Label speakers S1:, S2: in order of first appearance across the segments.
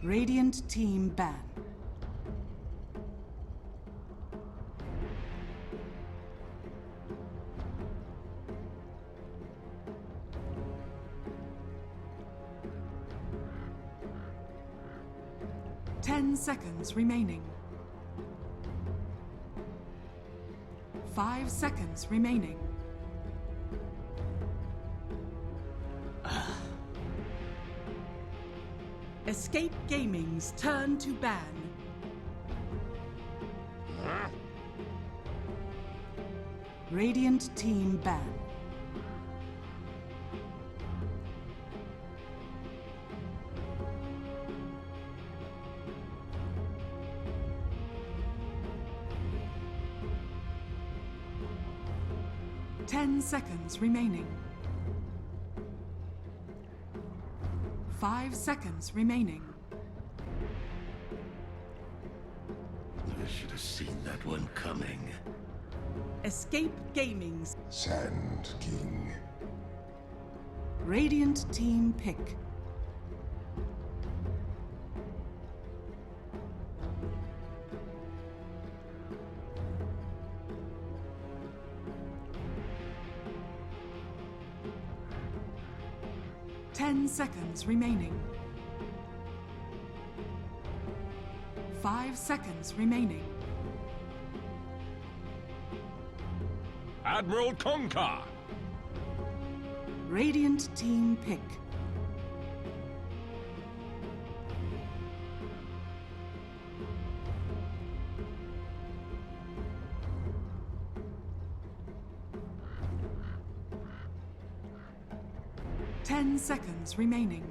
S1: Radiant team ban. Ten seconds remaining. 5 seconds remaining. Escape Gaming's turn to ban. Radiant team ban. Ten seconds remaining. 5 seconds remaining.
S2: I should have seen that one coming.
S1: Escape Gaming's
S3: Sand King.
S1: Radiant team pick. Ten seconds remaining. 5 seconds remaining.
S4: Admiral Conker!
S1: Radiant team pick. Ten seconds remaining.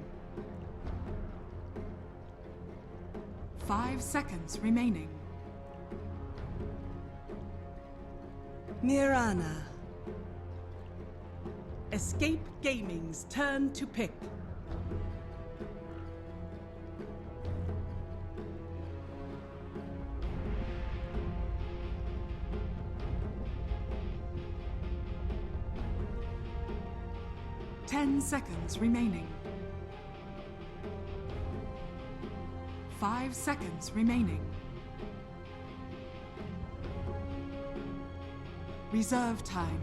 S1: 5 seconds remaining.
S5: Mirana.
S1: Escape Gaming's turn to pick. Ten seconds remaining. 5 seconds remaining. Reserve time.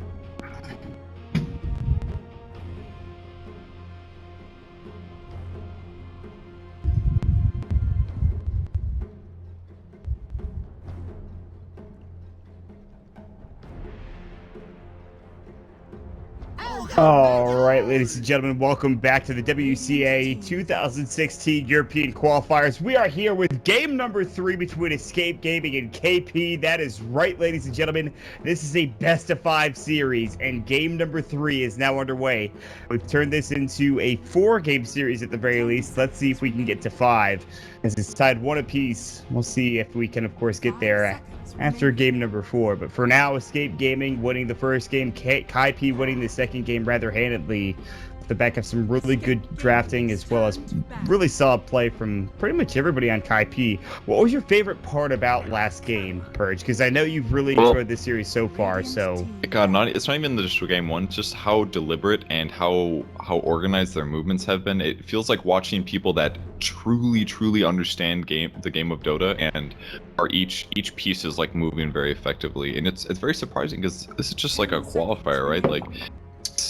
S6: All right, ladies and gentlemen, welcome back to the WCA 2016 European Qualifiers. We are here with game number 3 between Escape Gaming and KP. That is right, ladies and gentlemen. This is a best-of-5 series, and game number 3 is now underway. We've turned this into a 4-game series at the very least. Let's see if we can get to 5, as it's tied 1 apiece. We'll see if we can, of course, get there after game number 4. But for now, Escape Gaming winning the first game, Kaipi winning the second game rather handedly, off the back of some really good drafting as well as really solid play from pretty much everybody on Kaipi. What was your favorite part about last game, Purge? Because I know you've really enjoyed this series so far. So
S7: God, it's not even just game 1, just how deliberate and how organized their movements have been. It feels like watching people that truly understand the game of Dota and are each piece is like moving very effectively, and it's very surprising because this is just like a qualifier, right? Like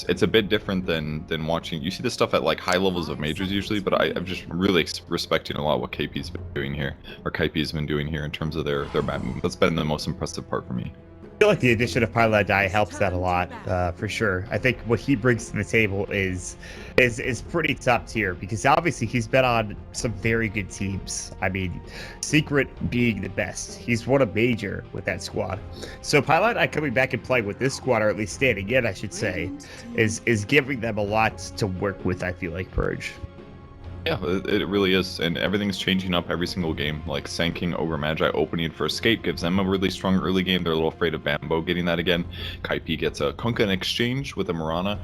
S7: it's a bit different than watching. You see this stuff at like high levels of majors usually, but I'm just really respecting a lot what KP's been doing here, or Kaipi's been doing here in terms of their map movement. That's been the most impressive part for me.
S6: I feel like the addition of Pilot Die helps that a lot, for sure. I think what he brings to the table is pretty top tier, because obviously he's been on some very good teams. I mean, Secret being the best. He's won a major with that squad. So Pilot Die coming back and playing with this squad, or at least standing in, I should say, is giving them a lot to work with, I feel like, Purge.
S7: Yeah, it really is, and everything's changing up every single game. Like Sanking over Magi opening for Escape gives them a really strong early game. They're a little afraid of Bambo getting that again. Kaipi gets a Kunkka in exchange with a Mirana.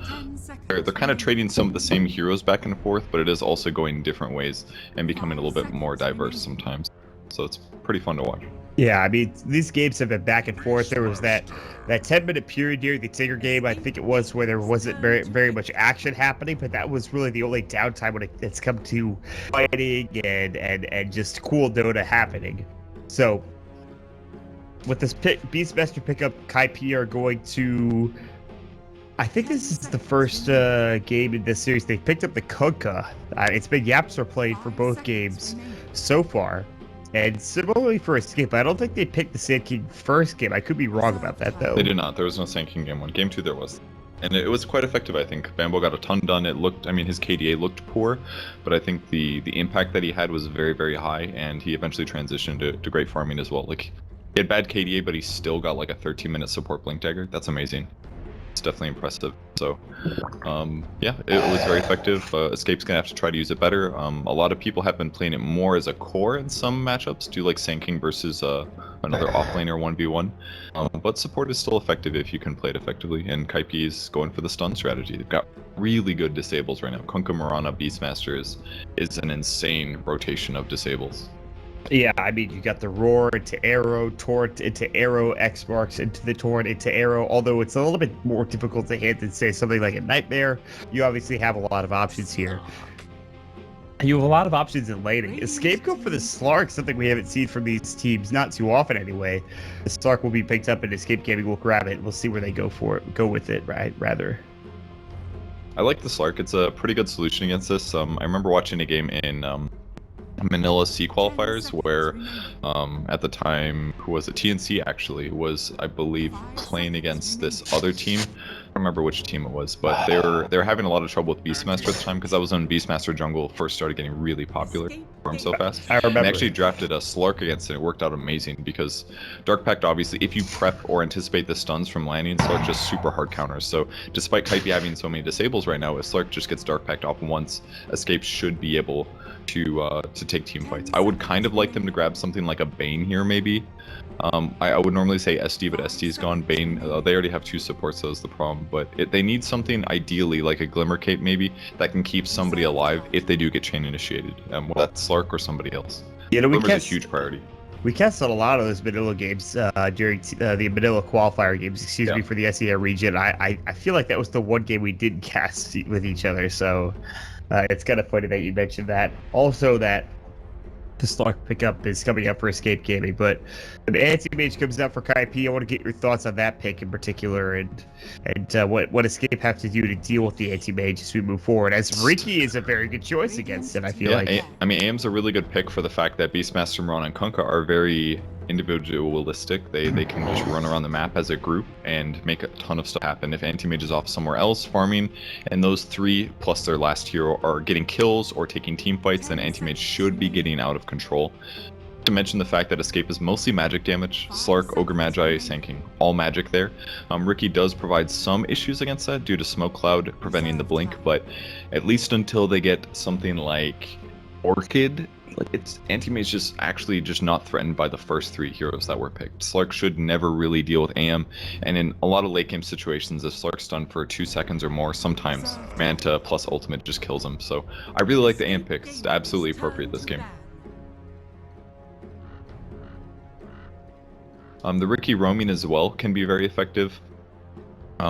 S7: They're kind of trading some of the same heroes back and forth, but it is also going different ways and becoming a little bit more diverse sometimes. So it's pretty fun to watch.
S6: Yeah, I mean, these games have been back and forth. There was that 10-minute period during the Tigger game, I think it was, where there wasn't very much action happening, but that was really the only downtime when it's come to fighting and just cool Dota happening. So, with this Beastmaster pickup, Kaipi are going to... I think this is the first game in this series. They picked up the Kunkka. It's been Yapster played for both games so far. And similarly for Escape, I don't think they picked the Sand King first game. I could be wrong about that, though.
S7: They did not. There was no Sand King game 1. Game 2 there was. And it was quite effective, I think. Bambo got a ton done. It looked, I mean, his KDA looked poor, but I think the impact that he had was very, very high, and he eventually transitioned to great farming as well. Like, he had bad KDA, but he still got like a 13-minute support Blink Dagger. That's amazing. It's definitely impressive. So, yeah, it was very effective. Escape's gonna have to try to use it better. A lot of people have been playing it more as a core in some matchups, do like Sand King versus another offlaner 1v1. But support is still effective if you can play it effectively, and Kaipi is going for the stun strategy. They've got really good disables right now. Kunkka, Mirana, Beastmaster is an insane rotation of disables.
S6: Yeah, I mean, you got the Roar into Arrow, Torrent into Arrow, X-Marks into the Torrent into Arrow, although it's a little bit more difficult to hit than, say, something like a Nightmare. You obviously have a lot of options here. You have a lot of options in laning. Escape go for the Slark, something we haven't seen from these teams, not too often anyway. The Slark will be picked up and Escape Gaming will grab it. We'll see where they go with it, right? Rather.
S7: I like the Slark. It's a pretty good solution against this. I remember watching a game in Manila C qualifiers where at the time, who was it? TNC actually was, I believe, playing against this other team. I don't remember which team it was, but they were having a lot of trouble with Beastmaster at the time, because that was when Beastmaster Jungle first started getting really popular for him so fast.
S6: I remember.
S7: And they actually drafted a Slark against it. It worked out amazing because Dark Pact, obviously, if you prep or anticipate the stuns from landing, Slark just super hard counters. So despite Kaipi having so many disables right now, if Slark just gets Dark Pact off once, Escape should be able to take team fights. I would kind of like them to grab something like a Bane here, maybe. I would normally say SD, but SD's gone. Bane, they already have 2 supports, so that's the problem. But they need something, ideally, like a Glimmer Cape, maybe, that can keep somebody alive if they do get chain initiated. Whether that's Slark or somebody else.
S6: You know,
S7: Glimmer's a huge priority.
S6: We casted a lot of those Manila games during the Manila qualifier games, excuse me, for the SEA region. I feel like that was the one game we didn't cast with each other, so it's kind of funny that you mentioned that. Also, that the Slark pickup is coming up for Escape Gaming, but the Anti-Mage comes out for Kaipi. I want to get your thoughts on that pick in particular, and what Escape have to do to deal with the Anti-Mage as we move forward, as Ricky is a very good choice against it, I feel like.
S7: I mean, AIM's a really good pick for the fact that Beastmaster, Mirana, and Kunkka are very individualistic. They can just run around the map as a group and make a ton of stuff happen. If Anti-Mage is off somewhere else farming, and those 3 plus their last hero are getting kills or taking team fights, then Anti-Mage should be getting out of control. To mention the fact that Escape is mostly magic damage, Slark, Ogre Magi, Sand King, all magic there. Ricky does provide some issues against that due to Smoke Cloud preventing the blink, but at least until they get something like Orchid, it's Anti-Mage just actually just not threatened by the first 3 heroes that were picked. Slark should never really deal with AM, and in a lot of late game situations, if Slark's stunned for 2 seconds or more, sometimes Manta plus ultimate just kills him. So I really like the AM pick. It's absolutely appropriate this game. The Ricky roaming as well can be very effective.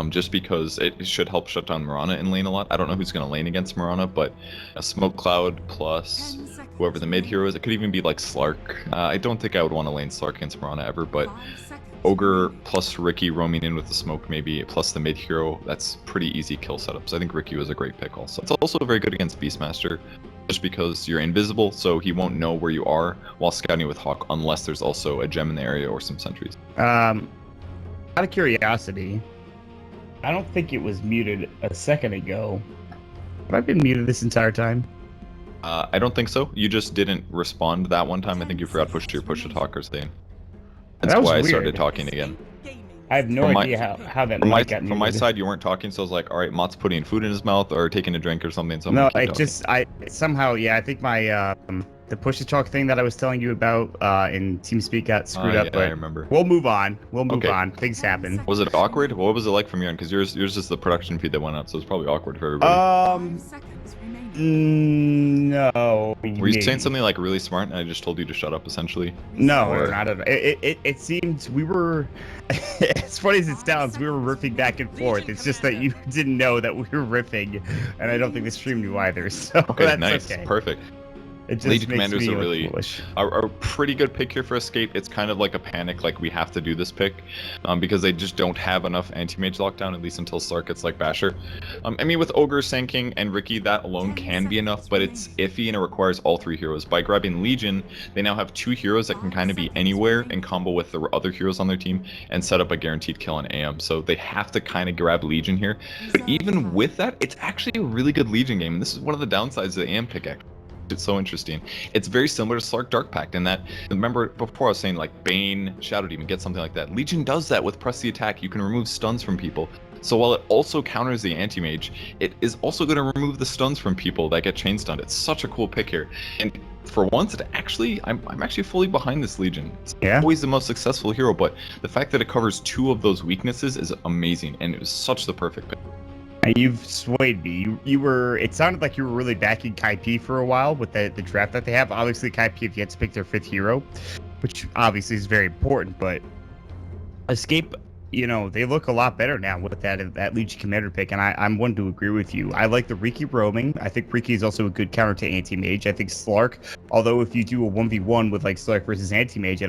S7: Just because it should help shut down Mirana in lane a lot. I don't know who's going to lane against Mirana, but a Smoke Cloud plus whoever the mid hero is. It could even be like Slark. I don't think I would want to lane Slark against Mirana ever, but Ogre plus Ricky roaming in with the smoke maybe, plus the mid hero, that's pretty easy kill setup. So I think Ricky was a great pick also. It's also very good against Beastmaster, just because you're invisible, so he won't know where you are while scouting with Hawk, unless there's also a gem in the area or some sentries.
S6: Out of curiosity, I don't think it was muted a second ago. Have I been muted this entire time?
S7: I don't think so. You just didn't respond that one time. I think you forgot to push to talk or thing. That's why I started talking again.
S6: I have no idea how that mic got muted.
S7: From my side, you weren't talking, so I was like, all right, Mott's putting food in his mouth or taking a drink or something. So
S6: no, I somehow, yeah, I think my the push to talk thing that I was telling you about in TeamSpeak got screwed up.
S7: Yeah,
S6: but
S7: I remember.
S6: We'll move on. We'll move on. Things happen.
S7: Was it awkward? What was it like from your end? Because yours is the production feed that went up, so it's probably awkward for everybody.
S6: No.
S7: Were you saying something like really smart and I just told you to shut up, essentially?
S6: No,
S7: Or-
S6: not at all. It seemed we were, as funny as it sounds, we were riffing back and forth. It's just that you didn't know that we were riffing, and I don't think the stream knew either. So
S7: Okay,
S6: that's
S7: nice,
S6: okay.
S7: perfect.
S6: It just
S7: Legion
S6: makes
S7: Commanders
S6: me
S7: are
S6: look
S7: really
S6: foolish.
S7: are a pretty good pick here for Escape. It's kind of like a panic, like we have to do this pick, because they just don't have enough anti-mage lockdown, at least until Slark gets like Basher. I mean, with Ogre, Sand King, and Ricky, that alone can be enough, but it's iffy and it requires all 3 heroes. By grabbing Legion, they now have 2 heroes that can kind of be anywhere and combo with the other heroes on their team and set up a guaranteed kill on AM. So they have to kind of grab Legion here. But even with that, it's actually a really good Legion game, and this is one of the downsides of the AM pick, actually. It's so interesting. It's very similar to Slark Dark Pact in that, remember before I was saying like Bane, Shadow Demon, get something like that. Legion does that with Press the Attack. You can remove stuns from people. So while it also counters the anti-mage, it is also going to remove the stuns from people that get chain stunned. It's such a cool pick here. And for once, it actually, I'm actually fully behind this Legion. It's always the most successful hero, but the fact that it covers 2 of those weaknesses is amazing, and it was such the perfect pick.
S6: You've swayed me. You were. It sounded like you were really backing Kaipi for a while with the draft that they have. Obviously, Kaipi, if you had to pick their 5th hero, which obviously is very important, but Escape, you know, they look a lot better now with that Legion Commander pick, and I'm one to agree with you. I like the Riki roaming. I think Riki is also a good counter to Anti-Mage. I think Slark, although if you do a 1v1 with like Slark versus Anti-Mage,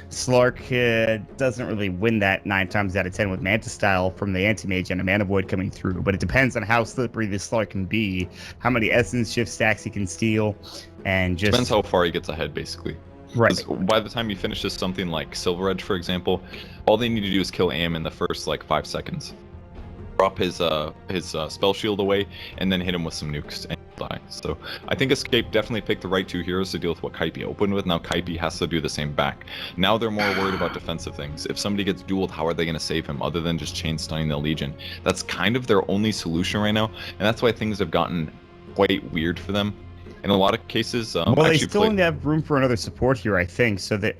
S6: Slark doesn't really win that 9 times out of 10 with Manta Style from the Anti-Mage and a Mana Void coming through, but it depends on how slippery this Slark can be, how many Essence Shift stacks he can steal, and just...
S7: Depends how far he gets ahead, basically.
S6: Right.
S7: By the time he finishes something like Silver Edge, for example, all they need to do is kill AM in the first like 5 seconds. Drop his spell shield away, and then hit him with some nukes and he'll die. So I think Escape definitely picked the right 2 heroes to deal with what Kaipi opened with. Now Kaipi has to do the same back. Now they're more worried about defensive things. If somebody gets dueled, how are they going to save him other than just chain stunning the Legion? That's kind of their only solution right now, and that's why things have gotten quite weird for them. In a lot of cases,
S6: well, they still only have room for another support here, I think. So that,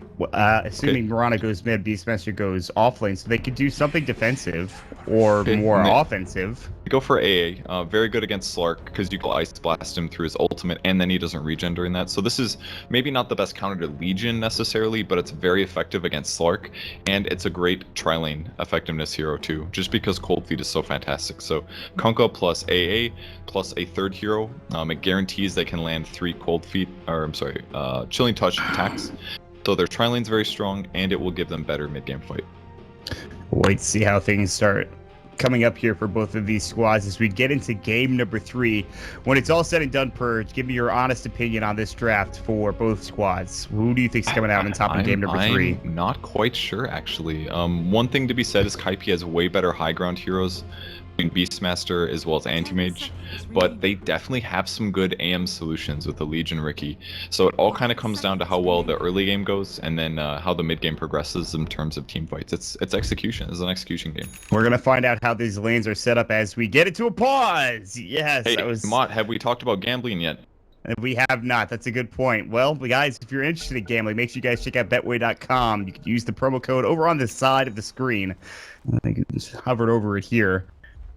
S6: assuming Mirana goes mid, Beastmaster goes offlane, so they could do something defensive or more offensive.
S7: Go for AA. Very good against Slark because you can Ice Blast him through his ultimate, and then he doesn't regen during that. So this is maybe not the best counter to Legion necessarily, but it's very effective against Slark, and it's a great tri-lane effectiveness hero too, just because Cold Feet is so fantastic. So Kunkka plus AA plus a 3rd hero, it guarantees they can land 3 Cold Feet, or I'm sorry, Chilling Touch attacks. So their tri-lane's very strong, and it will give them better mid-game fight.
S6: Wait to see how things start coming up here for both of these squads as we get into game number 3. When it's all said and done, Purge, give me your honest opinion on this draft for both squads. Who do you think's coming out on top of game number 3?
S7: I'm not quite sure, actually. One thing to be said is Kaipi has way better high ground heroes, Beastmaster as well as Anti-Mage, but they definitely have some good AM solutions with the Legion Ricky. So it all kind of comes down to how well the early game goes, and then how the mid game progresses in terms of team fights. It's execution. It's an execution game.
S6: We're gonna find out how these lanes are set up as we get into a pause. Yes,
S7: hey, Mott, have we talked about gambling yet?
S6: We have not. That's a good point. Well, guys, if you're interested in gambling, make sure you guys check out betway.com. You can use the promo code over on the side of the screen. I think it's hovered over it here.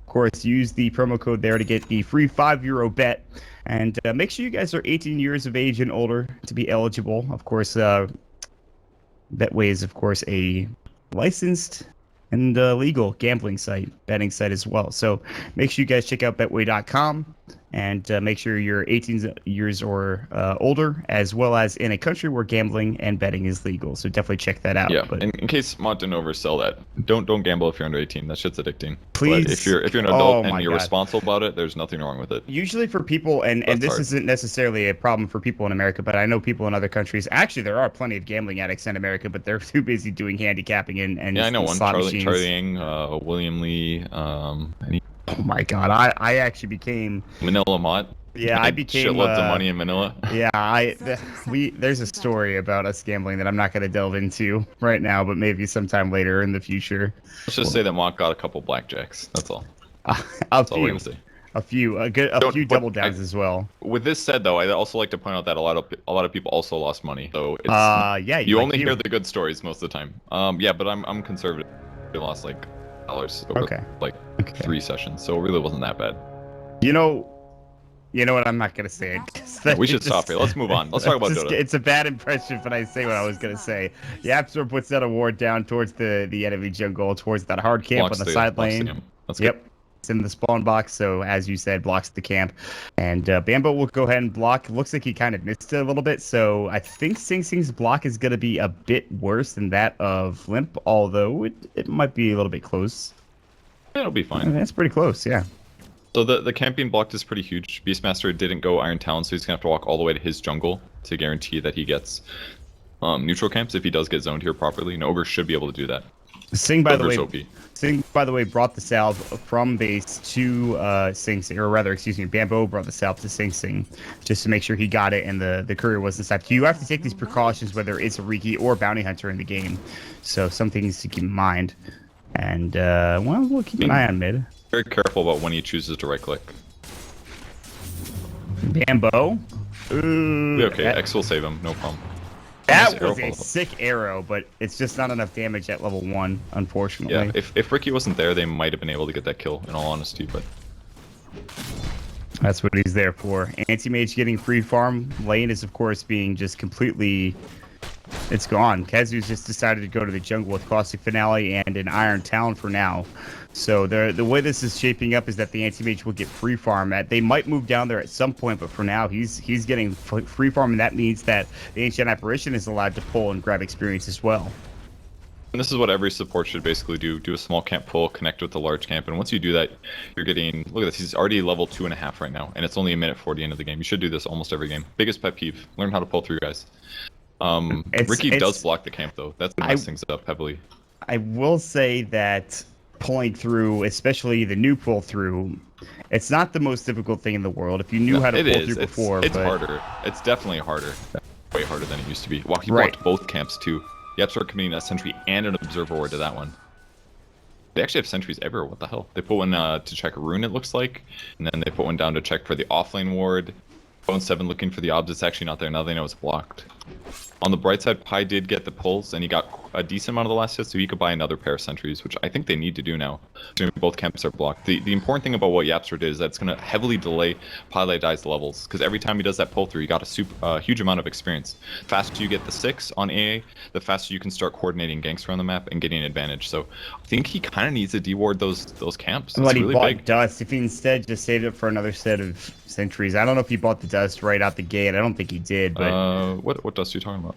S6: Of course, use the promo code there to get the free €5 bet. And make sure you guys are 18 years of age and older to be eligible. Of course, Betway is, of course, a licensed and legal gambling site, betting site as well. So make sure you guys check out betway.com and make sure you're 18 years or older, as well as in a country where gambling and betting is legal. So definitely check that out.
S7: Yeah,
S6: but
S7: in case Mott didn't oversell that, don't gamble if you're under 18. That shit's addicting.
S6: Please,
S7: but if you're an adult and you're responsible about it, there's nothing wrong with it.
S6: Usually for people, and this isn't necessarily a problem for people in America, but I know people in other countries. Actually, there are plenty of gambling addicts in America, but they're too busy doing handicapping and
S7: yeah, I know one.
S6: slot
S7: Charlie
S6: machines.
S7: Yang, William Lee,
S6: Oh my God, I actually became
S7: Manila Mott.
S6: Yeah, I became
S7: shitloads of money in Manila.
S6: Yeah, there's a story about us gambling that I'm not going to delve into right now, but maybe sometime later in the future.
S7: Let's just say that Mott got a couple blackjacks. That's all.
S6: That's all we're gonna say. A few double downs as well.
S7: With this said, though, I also like to point out that a lot of people also lost money. So it's
S6: yeah,
S7: you only hear the good stories most of the time. Yeah, but I'm conservative. I lost like dollars over 3 sessions, so it really wasn't that bad.
S6: You know, You know what? I'm not gonna say it.
S7: Yeah, we should stop here. Let's move on. Let's talk about Dota.
S6: It's a bad impression when I say what I was gonna say. YapzOr puts that award down towards the enemy jungle, towards that hard camp
S7: Blocks
S6: on the side lane.
S7: That's
S6: Yep.
S7: good.
S6: It's in the spawn box, so as you said, blocks the camp. And Bambo will go ahead and block. Looks like he kind of missed it a little bit, so I think Sing Sing's block is going to be a bit worse than that of Limp, although it might be a little bit close.
S7: It'll be fine.
S6: I mean, that's pretty close, yeah.
S7: So the camp being blocked is pretty huge. Beastmaster didn't go Iron Talon, so he's going to have to walk all the way to his jungle to guarantee that he gets neutral camps if he does get zoned here properly. And Ogre should be able to do that.
S6: Sing, by
S7: Ogre's
S6: the way...
S7: OP.
S6: Sing, by the way, brought the salve from base to Sing Sing, or rather, excuse me, Bambo brought the salve to Sing Sing, just to make sure he got it and the courier wasn't stopped. You have to take these precautions whether it's a Riki or Bounty Hunter in the game, so some things to keep in mind. And, well, we'll keep an eye on mid.
S7: Very careful about when he chooses to right-click.
S6: Bambo. Ooh,
S7: Okay, X will save him, no problem.
S6: that was a sick arrow, but it's just not enough damage at level 1, unfortunately.
S7: Yeah, if Ricky wasn't there, they might have been able to get that kill, in all honesty, but...
S6: That's what he's there for. Anti-Mage getting free farm. Lane is, of course, being just completely... It's gone. Kazu's just decided to go to the jungle with Caustic Finale and an Iron Talon for now. So the way this is shaping up is that the Anti-Mage will get free farm. They might move down there at some point, but for now, he's getting free farm, and that means that the Ancient Apparition is allowed to pull and grab experience as well.
S7: And this is what every support should basically do. Do a small camp pull, connect with the large camp, and once you do that, you're getting... Look at this, he's already level 2.5 right now, and it's only a minute 40 into the game. You should do this almost every game. Biggest pet peeve. Learn how to pull through, guys. Ricky does block the camp, though. That's what messes things up heavily. I
S6: will say that pulling through, especially the new pull through, it's not the most difficult thing in the world. If you knew how to pull through before,
S7: it's harder. It's definitely harder. Way harder than it used to be. Well, he blocked both camps too. YapzOr committing a sentry and an observer ward to that one. They actually have sentries everywhere. What the hell? They put one to check a rune, it looks like, and then they put one down to check for the offlane ward. Bo5 looking for the obs. It's actually not there. Now they know it's blocked. On the bright side, Pi did get the pulls, and he got a decent amount of the last hit, so he could buy another pair of sentries, which I think they need to do now. Both camps are blocked. The important thing about what YapzOr did is that it's going to heavily delay Pi Dai's levels, because every time he does that pull through, he got a huge amount of experience. The faster you get the 6 on AA, the faster you can start coordinating ganks around the map and getting an advantage. So I think he kind of needs to deward those camps.
S6: What,
S7: it's really
S6: he bought
S7: big.
S6: Dust. If he instead just saved it for another set of sentries. I don't know if he bought the Dust right out the gate. I don't think he did, but...
S7: What dust are you talking about?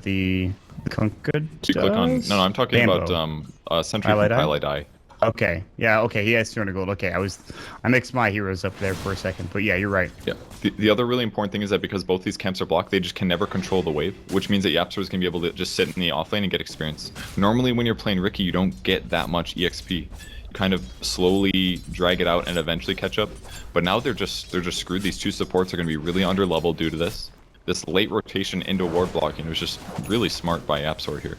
S6: The Conquered
S7: You click on... No, I'm talking
S6: Bambo.
S7: about Sentry from Pile Die.
S6: Okay. Yeah, okay, he has 200 gold. Okay, I mixed my heroes up there for a second, but yeah, you're right.
S7: Yeah. The other really important thing is that because both these camps are blocked, they just can never control the wave, which means that YapzOr is going to be able to just sit in the offlane and get experience. Normally, when you're playing Ricky, you don't get that much EXP. You kind of slowly drag it out and eventually catch up. But now they're just screwed. These two supports are going to be really under level due to this. This late rotation into ward blocking was just really smart by YapzOr here.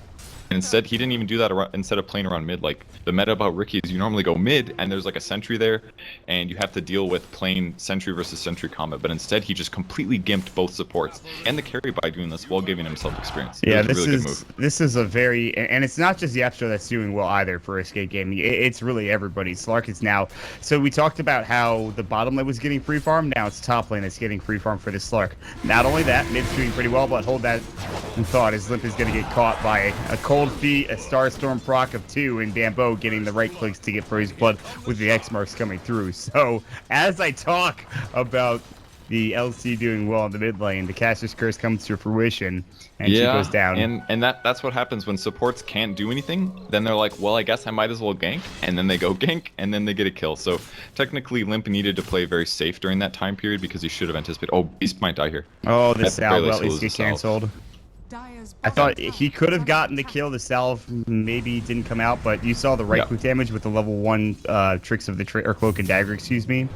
S7: And instead, he didn't even do that instead of playing around mid. Like, the meta about Ricky is you normally go mid, and there's like a sentry there, and you have to deal with playing sentry versus sentry combat. But instead, he just completely gimped both supports and the carry by doing this while giving himself experience.
S6: Yeah,
S7: this
S6: is a very... And it's not just YapzOr that's doing well either for Escape Gaming. It's really everybody. Slark is now... So we talked about how the bottom lane was getting free farm. Now it's top lane that's getting free farm for the Slark. Not only that, mid's doing pretty well, but hold that in thought, as Limp is going to get caught by a Cold Feet, a Starstorm proc of 2, and Bambo getting the right clicks to get Freeze Blood with the X marks coming through. So, as I talk about the LC doing well in the mid lane, the Caster's Curse comes to fruition, and she goes down.
S7: And that's what happens when supports can't do anything. Then they're like, well, I guess I might as well gank, and then they go gank, and then they get a kill. So, technically, Limp needed to play very safe during that time period because he should have anticipated, oh, Beast might die here.
S6: Oh, the salve at least get canceled. I thought he could have gotten the kill. The salve maybe didn't come out, but you saw the right click damage with the level 1 tricks of the or cloak and dagger, excuse me.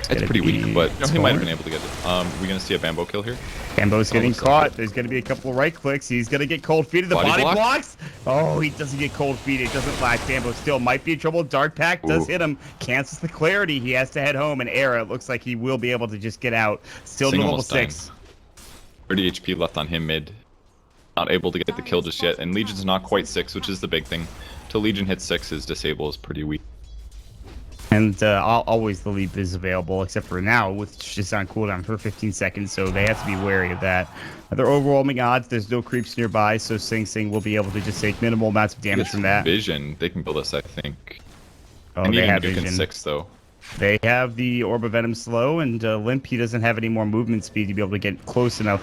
S7: It's pretty weak, but he might have been able to get it. We're gonna see a Bambo kill here.
S6: Bambo's getting caught. There's gonna be a couple of right clicks. He's gonna get cold feet. The body blocks. Oh, he doesn't get cold feet. It doesn't last. Bambo still might be in trouble. Dark Pact does hit him. Cancels the clarity. He has to head home. And Era, it looks like he will be able to just get out. Still to level 6.
S7: 30 HP left on him mid. Not able to get the kill just yet, and Legion's not quite 6, which is the big thing. Till Legion hits 6, his disable is pretty weak.
S6: And always the leap is available, except for now, which is just on cooldown for 15 seconds, so they have to be wary of that. Their overwhelming odds, there's no creeps nearby, so Sing Sing will be able to just take minimal amounts of damage from that.
S7: Vision, they can kill this, I think.
S6: Oh, they have vision.
S7: 6, though.
S6: They have the Orb of Venom slow, and Limp, he doesn't have any more movement speed to be able to get close enough.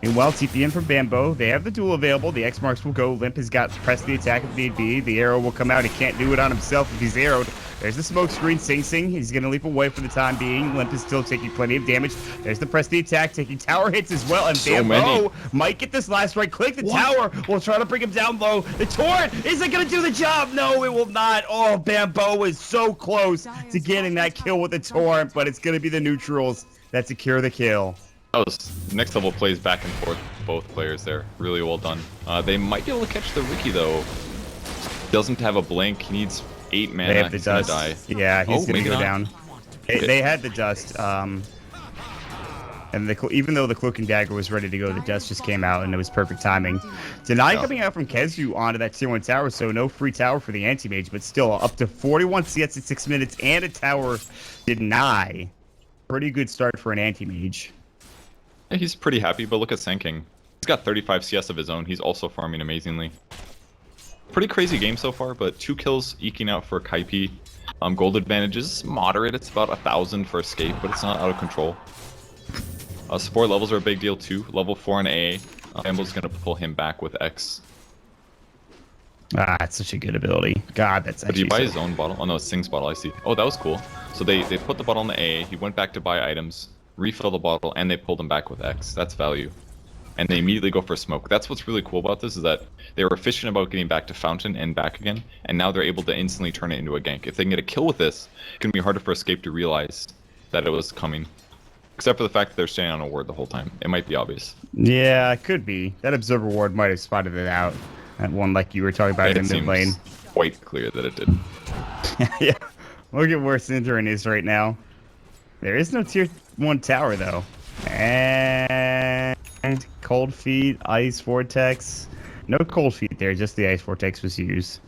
S6: Meanwhile, TP in from Bambo. They have the duel available. The X marks will go. Limp has got press the attack if need be. The arrow will come out. He can't do it on himself if he's arrowed. There's the smoke screen. Sing Sing. He's going to leap away for the time being. Limp is still taking plenty of damage. There's the press the attack, taking tower hits as well. And Bambo might get this last right click. The tower will try to bring him down low. The torrent isn't going to do the job. No, it will not. Oh, Bambo is so close to getting that kill with the torrent, but it's going to be the neutrals that secure the kill.
S7: That was next level plays back and forth, both players there. Really well done. They might be able to catch the Riki though. Doesn't have a blink. He needs 8 mana.
S6: They have the dust.
S7: Die.
S6: Yeah, he's gonna go down. They had the dust. And even though the Cloak and Dagger was ready to go, the dust just came out and it was perfect timing. Deny coming out from Kezu onto that tier 1 tower, so no free tower for the anti-mage, but still up to 41 CS in 6 minutes and a tower deny. Pretty good start for an anti-mage.
S7: Yeah, he's pretty happy, but look at Sanking. He's got 35 CS of his own. He's also farming amazingly. Pretty crazy game so far, but 2 kills eking out for Kaipi. Gold advantage is moderate. It's about 1,000 for escape, but it's not out of control. Support levels are a big deal too. Level 4 in AA. Bambo's gonna pull him back with X.
S6: It's such a good ability. God, that's actually.
S7: Did he buy his own bottle? Oh no, it's Sing's bottle. I see. Oh, that was cool. So they put the bottle in the AA. He went back to buy items, refill the bottle, and they pulled him back with X. That's value. And they immediately go for smoke. That's what's really cool about this, is that they were efficient about getting back to Fountain and back again, and now they're able to instantly turn it into a gank. If they can get a kill with this, it's going to be harder for Escape to realize that it was coming. Except for the fact that they're staying on a ward the whole time. It might be obvious.
S6: Yeah, it could be. That Observer ward might have spotted it out. That one like you were talking about in mid lane.
S7: Quite clear that it did.
S6: Yeah. Look at where Cinderin is right now. There is no tier 1 tower though. And Cold Feet, Ice Vortex. No Cold Feet there, just the Ice Vortex was used.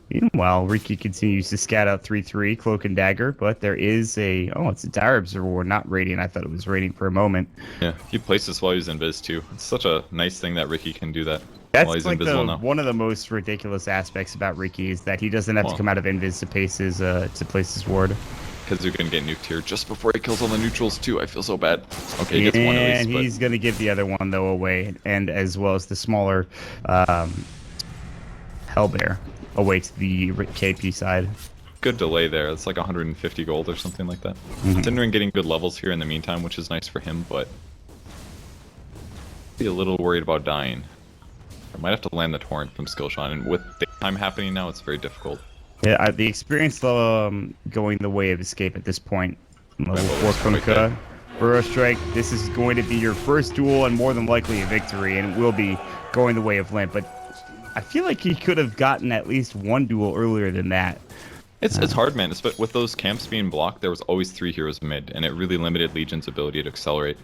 S6: Meanwhile, Riki continues to scat out 3-3, Cloak and Dagger, but there is a... Oh, it's a Dire Observer Ward, not Radiant. I thought it was Radiant for a moment.
S7: Yeah, he placed this while he's invis too. It's such a nice thing that Riki can do that.
S6: That's
S7: while he's
S6: like
S7: invisible now.
S6: One of the most ridiculous aspects about Riki is that he doesn't have to come out of invis to place his ward.
S7: Because you're gonna get nuked here just before he kills all the neutrals too. I feel so bad. Okay, he gets one at least.
S6: And he's gonna give the other one though away, and as well as the smaller Hellbear away to the KP side.
S7: Good delay there. It's like 150 gold or something like that.
S6: Mm-hmm.
S7: Cinderin getting good levels here in the meantime, which is nice for him, but be a little worried about dying. I might have to land the torrent from Skillshot, and with daytime happening now, it's very difficult.
S6: Yeah, the experience going the way of Escape at this point. Level 4 Kunkka, Burrow Strike. This is going to be your first duel and more than likely a victory, and it will be going the way of Limp. But I feel like he could have gotten at least one duel earlier than that.
S7: It's hard, man. With those camps being blocked, there was always 3 heroes mid, and it really limited Legion's ability to accelerate.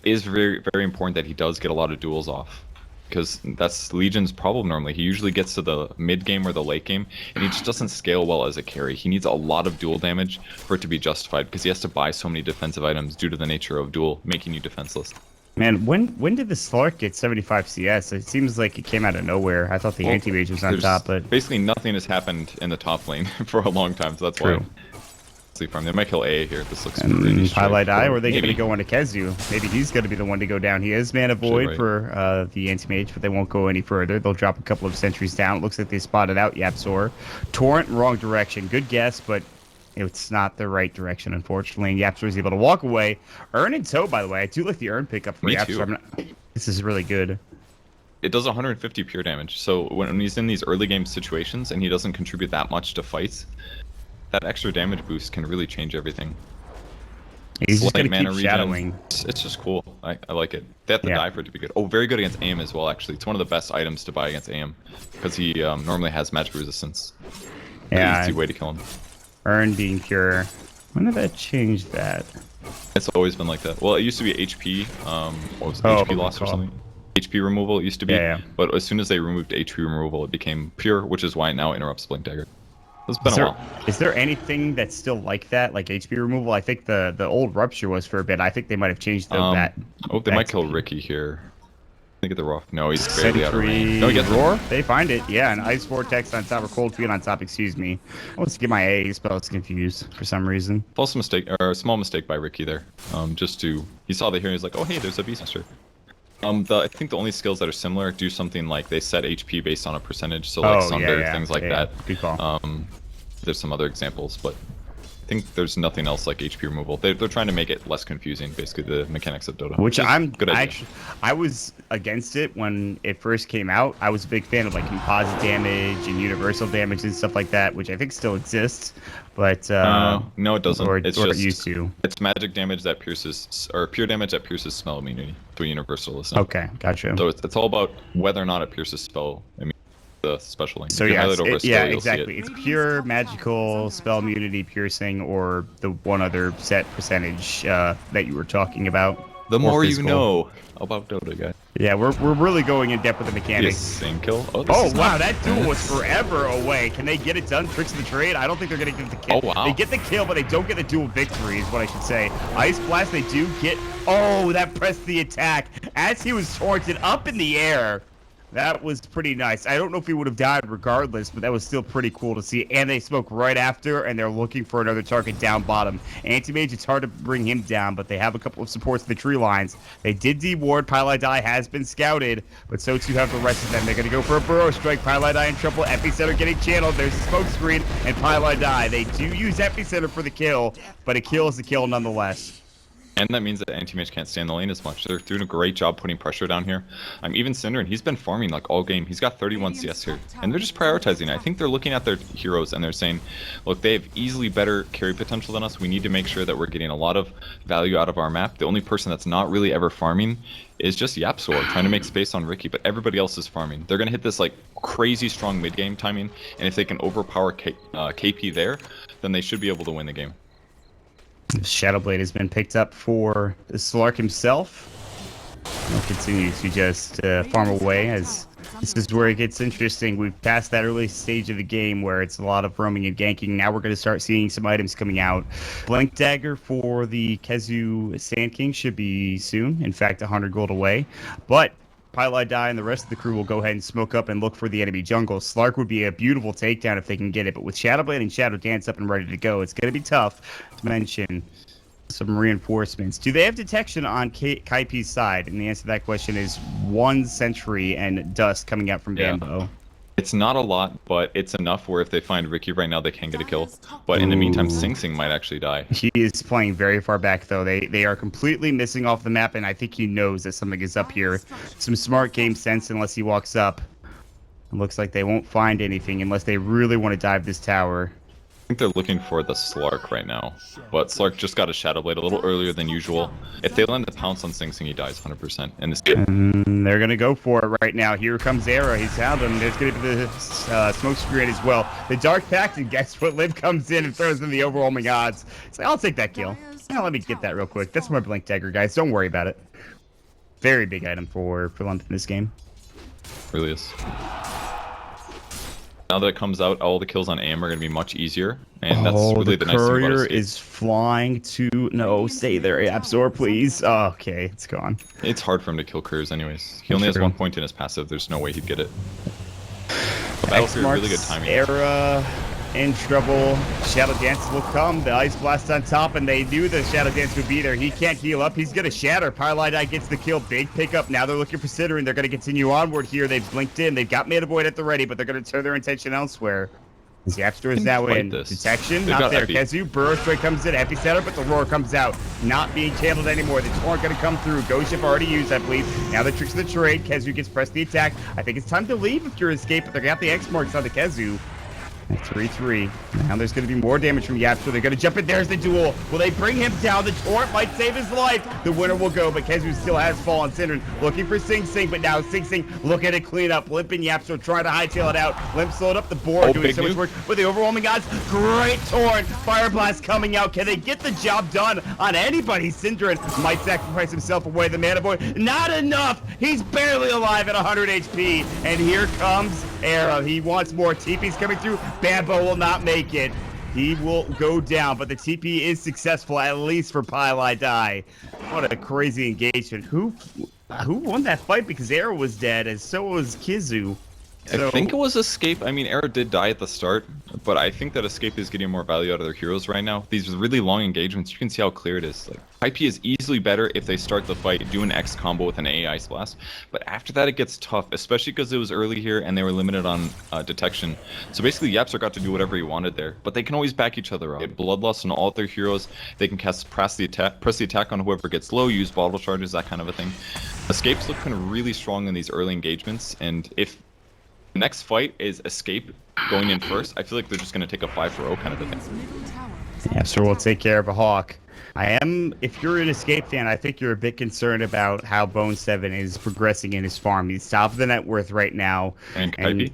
S7: It is very, very important that he does get a lot of duels off, because that's Legion's problem normally. He usually gets to the mid game or the late game, and he just doesn't scale well as a carry. He needs a lot of duel damage for it to be justified, because he has to buy so many defensive items due to the nature of duel, making you defenseless.
S6: Man, when did the Slark get 75 CS? It seems like it came out of nowhere. I thought the anti-mage was on top, but...
S7: Basically nothing has happened in the top lane for a long time, so that's why. Sleep farm. They might kill A here. This looks really
S6: highlight eye, or are they going to go into Kezu? Maybe he's going to be the one to go down. He is Mana Void for the anti-mage, but they won't go any further. They'll drop a couple of sentries down. It looks like they spotted out Yapzor. Torrent, wrong direction. Good guess, but it's not the right direction, unfortunately. And Yapzor is able to walk away. Urn and Toe, by the way. I do like the Urn pickup for Yapzor. This is really good.
S7: It does 150 pure damage. So when he's in these early game situations and he doesn't contribute that much to fights, that extra damage boost can really change everything.
S6: He's just going to keep shadowing.
S7: It's just cool. I like it. They have to die for it to be good. Oh, very good against AM as well, actually. It's one of the best items to buy against AM, because he normally has magic resistance.
S6: Yeah.
S7: Easy way to kill him.
S6: Urn being pure. When did that change that?
S7: It's always been like that. Well, it used to be HP. What was it? HP loss or something? HP removal it used to be. But as soon as they removed HP removal, it became pure, which is why it now interrupts Blink Dagger. It's been a while.
S6: Is there anything that's still like that, like HP removal? I think the old Rupture was for a bit. I think they might have changed that.
S7: Oh, they might kill Ricky here. I think of the rough. No, he's barely out of range. No, he gets
S6: Roar. They find it. Yeah, an Ice Vortex on top, or Cold Field on top. Excuse me. I want to get my A spells confused for some reason.
S7: False mistake, or a small mistake by Ricky there. He saw the hero. He's like, oh hey, there's a Beastmaster. I think the only skills that are similar do something like they set HP based on a percentage. So like Sunder, things like that.
S6: Good call.
S7: There's some other examples, but I think there's nothing else like HP removal. They're trying to make it less confusing, basically the mechanics of Dota.
S6: Which I'm good. I was against it when it first came out. I was a big fan of like composite damage and universal damage and stuff like that, which I think still exists. But
S7: no, it doesn't.
S6: It's just it used to.
S7: It's magic damage that pierces, or pure damage that pierces spell immunity to a universalist.
S6: Okay, gotcha.
S7: So it's all about whether or not it pierces spell immunity. The special link.
S6: So exactly. It's pure magical spell immunity piercing, or the one other set percentage that you were talking about.
S7: The more you know about Dota, guys.
S6: Yeah, we're really going in depth with the mechanics.
S7: Sing kill.
S6: Oh wow, that duel was forever away. Can they get it done? Tricks of the trade. I don't think they're gonna get the kill.
S7: Oh wow.
S6: They get the kill, but they don't get the duel victory, is what I should say. Ice Blast, they do get. Oh, that pressed the attack as he was torrented up in the air. That was pretty nice. I don't know if he would have died regardless, but that was still pretty cool to see. And they smoke right after, and they're looking for another target down bottom. Anti-Mage, it's hard to bring him down, but they have a couple of supports in the tree lines. They did deward. Pylai has been scouted, but so too have the rest of them. They're going to go for a Burrow Strike. Pylai in trouble. Epicenter getting channeled. There's a smoke screen, and Pylai. They do use Epicenter for the kill, but a kill is a kill nonetheless.
S7: And that means that Anti-Mage can't stay in the lane as much. They're doing a great job putting pressure down here. Even Synderen, he's been farming like all game. He's got 31 CS here. And they're just prioritizing. I think they're looking at their heroes and they're saying, look, they have easily better carry potential than us. We need to make sure that we're getting a lot of value out of our map. The only person that's not really ever farming is just YapzOr, trying to make space on Ricky, but everybody else is farming. They're going to hit this like crazy strong mid-game timing, and if they can overpower Kaipi there, then they should be able to win the game.
S6: Shadowblade has been picked up for Slark himself. He'll continue to just farm away, as this is where it gets interesting. We've passed that early stage of the game where it's a lot of roaming and ganking. Now we're going to start seeing some items coming out. Blink Dagger for the Kezu Sand King should be soon. In fact, 100 gold away. But Pylai and the rest of the crew will go ahead and smoke up and look for the enemy jungle. Slark would be a beautiful takedown if they can get it, but with Shadowblade and Shadow Dance up and ready to go, it's going to be tough to mention some reinforcements. Do they have detection on Kaipi's side? And the answer to that question is 1 Sentry and Dust coming out from Bambo.
S7: It's not a lot, but it's enough where if they find Ricky right now, they can get a kill. But in the meantime, Sing Sing might actually die.
S6: He is playing very far back, though. They are completely missing off the map, and I think he knows that something is up here. Some smart game sense unless he walks up. It looks like they won't find anything unless they really want to dive this tower.
S7: I think they're looking for the Slark right now, but Slark just got a Shadowblade a little earlier than usual. If they land the pounce on Sing Sing, he dies 100% in this game.
S6: They're going to go for it right now. Here comes Era. He's found him. There's going to be the smoke screen as well. The Dark Pact, and guess what? Liv comes in and throws in the overwhelming odds. It's like, I'll take that kill. Yeah, let me get that real quick. That's my Blink Dagger, guys. Don't worry about it. Very big item for London in this game.
S7: Really is. Now that it comes out, all the kills on AM are going to be much easier, and that's really the nice thing about
S6: courier
S7: Escape.
S6: is flying to... No, stay there, YapzOr, please. Oh, okay, it's gone.
S7: It's hard for him to kill couriers anyways. He only has 1 point in his passive. There's no way he'd get it. But Battlefield, really good timing.
S6: Era in trouble. Shadow Dance will come. The Ice Blast on top, and they knew the Shadow Dance would be there. He can't heal up. He's going to shatter. Pylai gets the kill. Big pickup. Now they're looking for Synderen. They're going to continue onward here. They've blinked in. They've got Mana Void at the ready, but they're going to turn their attention elsewhere. YapzOr is now in. Detection, not there. Kezu, Burrow Strike comes in. Epicenter, but the Roar comes out. Not being channeled anymore. The Torrent going to come through. Ghost Ship already used, I believe. Now the tricks of the trade. Kezu gets pressed the attack. I think it's time to leave if you're Escape, but they got the X marks on the Kezu. 3-3. Now there's going to be more damage from YapzOr. They're going to jump in. There's the duel. Will they bring him down? The Torrent might save his life. The winner will go, but Kezu still has fallen. Synderen looking for Sing Sing, but now Sing Sing looking to clean up. Limp and YapzOr trying to hightail it out. Limp slowed up the board, doing so much work with the overwhelming odds. Great Torrent. Fire Blast coming out. Can they get the job done on anybody? Synderen might sacrifice himself away. The Mana Void, not enough. He's barely alive at 100 HP. And here comes Era. He wants more. TP's coming through. Bambo will not make it. He will go down, but the TP is successful, at least for Pylai Die. What a crazy engagement. Who won that fight? Because Arrow was dead, and so was Kizu.
S7: I think it was Escape. I mean, Arrow did die at the start, but I think that Escape is getting more value out of their heroes right now. These really long engagements, you can see how clear it is. Like, Kaipi is easily better if they start the fight, do an X combo with an AI Ice Blast, but after that it gets tough, especially because it was early here and they were limited on detection. So basically, Yapster got to do whatever he wanted there, but they can always back each other up. They have Bloodlust on all of their heroes. They can press the attack on whoever gets low, use bottle charges, that kind of a thing. Escape's looking really strong in these early engagements, and if the next fight is Escape going in first, I feel like they're just going to take a 5-0 kind of a thing.
S6: Yeah, so we'll take care of a Hawk. If you're an Escape fan, I think you're a bit concerned about how bo5 is progressing in his farm. He's top of the net worth right now.
S7: And Kaipi?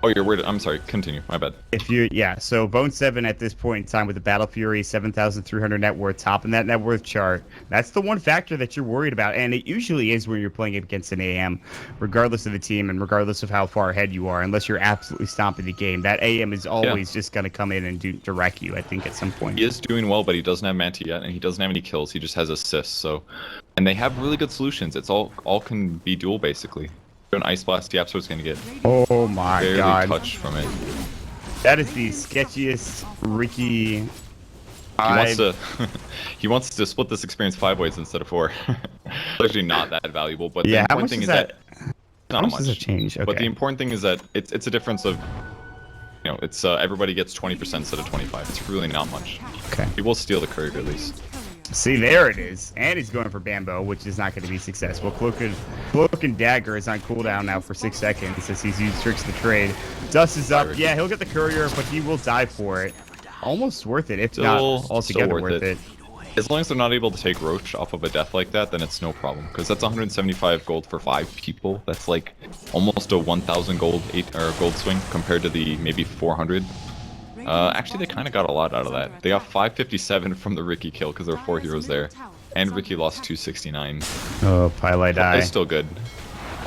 S7: Oh, you're worried. I'm sorry. Continue. My bad.
S6: So bo5 at this point in time with the Battle Fury, 7,300 net worth, top in that net worth chart. That's the one factor that you're worried about, and it usually is when you're playing against an AM, regardless of the team and regardless of how far ahead you are, unless you're absolutely stomping the game. That AM is always just going to come in and direct you, I think, at some point.
S7: He is doing well, but he doesn't have Manta yet, and he doesn't have any kills. He just has assists, so... And they have really good solutions. It's all can be dual, basically. An Ice Blast, the Yapster's gonna get
S6: oh my god,
S7: touch from it.
S6: That is the sketchiest Ricky.
S7: He wants to split this experience 5 ways instead of 4. Actually, not that valuable, but the important thing is that not much.
S6: Does it change? Okay.
S7: But the important thing is that it's a difference of, it's everybody gets 20% instead of 25. It's really not much.
S6: Okay.
S7: He will steal the courier at least.
S6: See, there it is. And he's going for Bambo, which is not going to be successful. Cloak and Dagger is on cooldown now for 6 seconds as he's used Tricks of the Trade. Dust is up. Yeah, he'll get the courier, but he will die for it. Almost worth it, if not altogether worth it.
S7: As long as they're not able to take Roach off of a death like that, then it's no problem. Because that's 175 gold for 5 people. That's like almost a 1,000 gold gold swing compared to the maybe 400. Actually, they kind of got a lot out of that. They got 557 from the Ricky kill because there were 4 heroes there. And Ricky lost 269.
S6: Oh, Pylai Die.
S7: It's still good.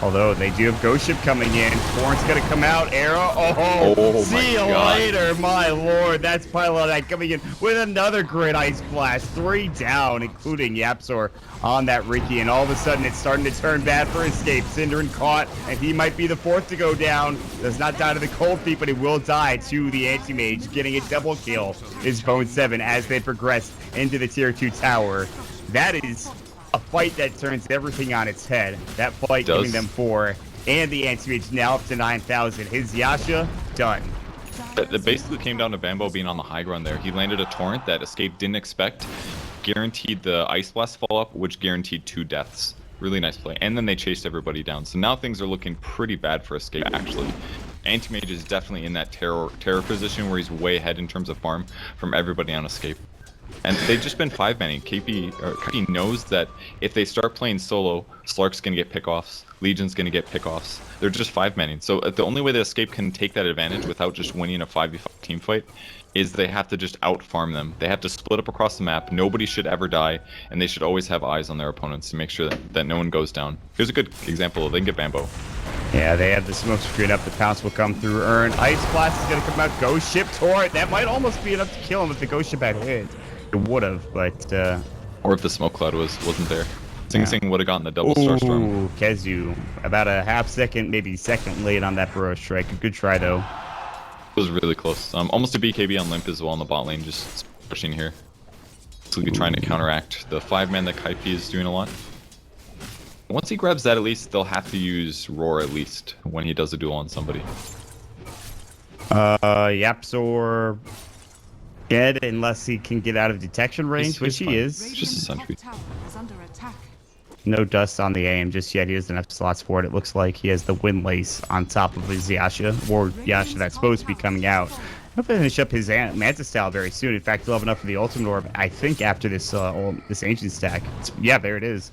S6: Although they do have Ghost Ship coming in. Torrent's going to come out. Arrow. Oh, see you later, my lord. That's Pylai Die coming in with another great Ice Blast. 3 down, including Yapsor on that Ricky. And all of a sudden, it's starting to turn bad for Escape. Cinderin caught, and he might be the 4th to go down. Does not die to the Cold Feet, but he will die to the Anti-Mage. Getting a double kill is bo5 as they progress into the Tier 2 tower. That is a fight that turns everything on its head. That fight giving them 4, and the Anti-Mage now up to 9,000. His Yasha, done.
S7: It basically came down to Bambo being on the high ground there. He landed a Torrent that Escape didn't expect, guaranteed the Ice Blast follow-up, which guaranteed 2 deaths. Really nice play. And then they chased everybody down. So now things are looking pretty bad for Escape, actually. Anti-Mage is definitely in that terror position where he's way ahead in terms of farm from everybody on Escape. And they've just been 5-manning. Kaipi knows that if they start playing solo, Slark's going to get pickoffs, Legion's going to get pickoffs. They're just 5-manning. So the only way that Escape can take that advantage without just winning a 5v5 team fight is they have to just out-farm them. They have to split up across the map. Nobody should ever die, and they should always have eyes on their opponents to make sure that no one goes down. Here's a good example. They can get Bambo.
S6: Yeah, they have the smoke screen up. The pounce will come through. Ice Blast is going to come out. Ghost Ship Torrent. That might almost be enough to kill him if the Ghost Ship had hit. It would have, but
S7: or if the smoke cloud wasn't there, Sing Sing would have gotten the double star storm.
S6: Ooh, Kezu, about a half second, maybe second late on that Burrow strike. A good try though.
S7: It was really close. Almost a BKB on Limp as well in the bot lane, just pushing here. So we'll be trying to counteract the 5-man that Kaipi is doing a lot. Once he grabs that, at least they'll have to use Roar at least when he does a duel on somebody.
S6: Yapsor dead unless he can get out of detection range, which he is.
S7: It's just a sentry.
S6: No dust on the AM just yet. He doesn't have slots for it. It looks like he has the Windlace on top of his Yasha, or Yasha that's supposed to be coming out. He'll finish up his Manta style very soon. In fact, he'll have enough for the Ultimate Orb, I think, after this this Ancient stack. Yeah, there it is.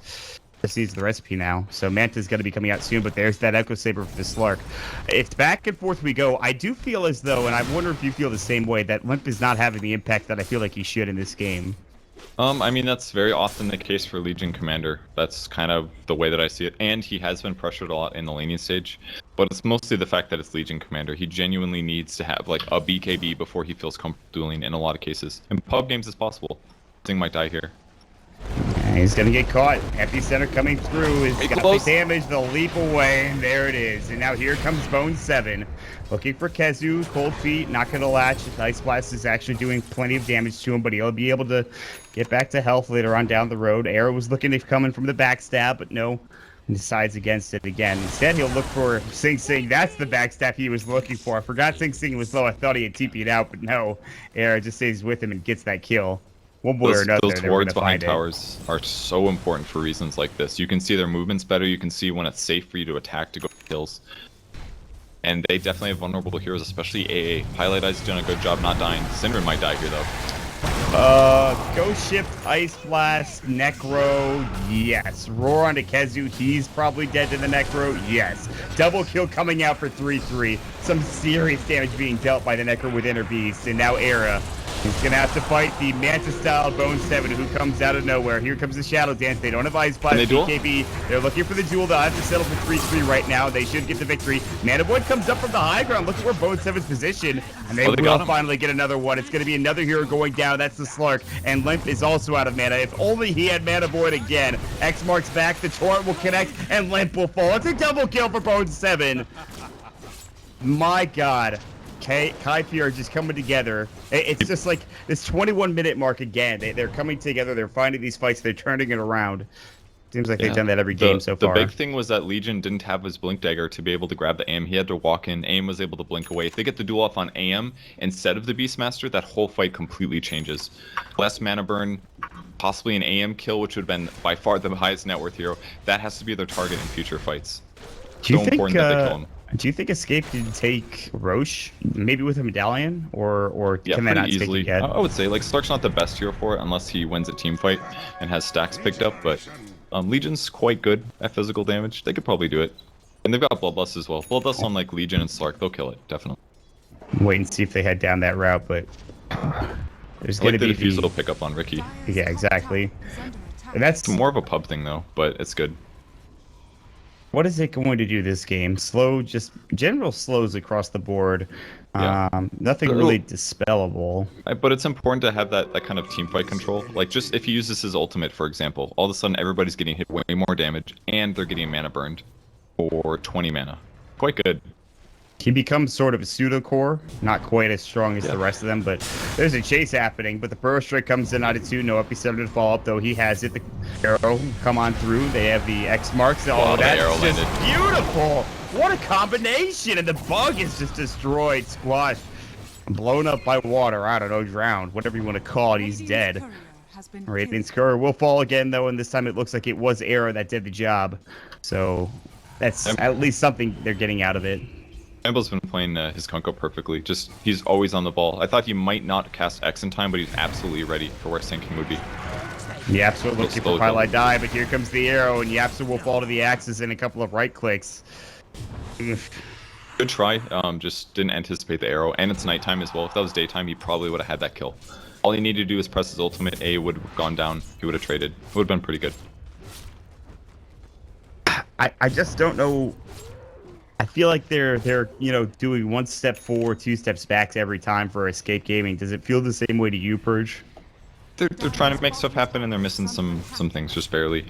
S6: Just needs the recipe now. So Manta's going to be coming out soon, but there's that Echo Saber for the Slark. If back and forth we go, I do feel as though, and I wonder if you feel the same way, that Limp is not having the impact that I feel like he should in this game.
S7: I mean, that's very often the case for Legion Commander. That's kind of the way that I see it. And he has been pressured a lot in the laning stage. But it's mostly the fact that it's Legion Commander. He genuinely needs to have like a BKB before he feels comfortable dueling in a lot of cases. In pub games, it's possible. Thing might die here.
S6: And he's gonna get caught. Epicenter coming through. He's got
S7: close.
S6: the damage, the leap away, and there it is. And now here comes Bo5, looking for Kezu. Cold Feet, not gonna latch. Ice Blast is actually doing plenty of damage to him, but he'll be able to get back to health later on down the road. Arrow was looking to come in from the backstab, but no. And decides against it again. Instead, he'll look for Sing Sing. That's the backstab he was looking for. I forgot Sing Sing was low. I thought he had TP'd out, but no. Arrow just stays with him and gets that kill. One way or another,
S7: those wards behind towers are so important for reasons like this. You can see their movements better. You can see when it's safe for you to attack to go for kills. And they definitely have vulnerable heroes, especially AA. Pilot Eye's doing a good job not dying. Syndrome might die here, though.
S6: Ghost Shift, Ice Blast, Necro, yes. Roar onto Kezu, he's probably dead to the Necro, yes. Double kill coming out for 3-3. Some serious damage being dealt by the Necro with Inner Beast, and now Era. He's gonna have to fight the Manta-style bo5 who comes out of nowhere. Here comes the Shadow Dance. They don't have Ice Blast, BKB. They're looking for the duel. They'll have to settle for 3-3 right now. They should get the victory. Mana Void comes up from the high ground. Look at where bo5's positioned. And they will finally get another one. It's gonna be another hero going down. That's the Slark. And Limp is also out of mana. If only he had Mana Void again. X marks back. The Torrent will connect. And Limp will fall. It's a double kill for bo5. My God. Kaipi are just coming together. It's just like this 21-minute mark again. They're coming together. They're finding these fights. They're turning it around. Seems like they've done that every game so far.
S7: The big thing was that Legion didn't have his Blink Dagger to be able to grab the AM. He had to walk in. AM was able to blink away. If they get the duel off on AM instead of the Beastmaster, that whole fight completely changes. Less mana burn, possibly an AM kill, which would have been by far the highest net worth hero. That has to be their target in future fights.
S6: Do you think Escape can take Roche, maybe with a medallion, or can that not
S7: easily?
S6: Take it yet?
S7: I would say like Slark's not the best hero for it unless he wins a team fight and has stacks picked up, but Legion's quite good at physical damage. They could probably do it, and they've got Bloodlust as well. Bloodlust on like Legion and Slark, they'll kill it definitely.
S6: Wait and see if they head down that route, but there's going to be
S7: the defuse will pick up on Ricky.
S6: Yeah, exactly. And that's
S7: more of a pub thing though, but it's good.
S6: What is it going to do this game? Slow, just general slows across the board.
S7: Yeah.
S6: Nothing really dispellable.
S7: But it's important to have that kind of team fight control. Like just if you use this as ultimate, for example, all of a sudden everybody's getting hit way more damage and they're getting mana burned for 20 mana. Quite good.
S6: He becomes sort of a pseudo core, not quite as strong as the rest of them, but there's a chase happening. But the Burrow Strike comes in out of 2, no Epicenter to follow up, though he has it. The arrow come on through. They have the X marks. Oh, that's just beautiful! What a combination! And the bug is just destroyed, squashed, blown up by water. I don't know, drowned, whatever you want to call it. He's dead. Radiant's Courier will fall again, though, and this time it looks like it was Arrow that did the job. So that's at least something they're getting out of it.
S7: Campbell's been playing his Kunko perfectly. Just, he's always on the ball. I thought he might not cast X in time, but he's absolutely ready for where Sinking would be.
S6: Yapsa looking for Pilot Die, but here comes the arrow, and Yapsa will fall to the axis in a couple of right clicks.
S7: Good try. Just didn't anticipate the arrow, and it's nighttime as well. If that was daytime, he probably would have had that kill. All he needed to do was press his ultimate. A would have gone down. He would have traded. It would have been pretty good.
S6: I just don't know. I feel like they're doing 1 step forward, 2 steps back every time for Escape Gaming. Does it feel the same way to you, Purge?
S7: They're trying to make stuff happen, and they're missing some things just barely.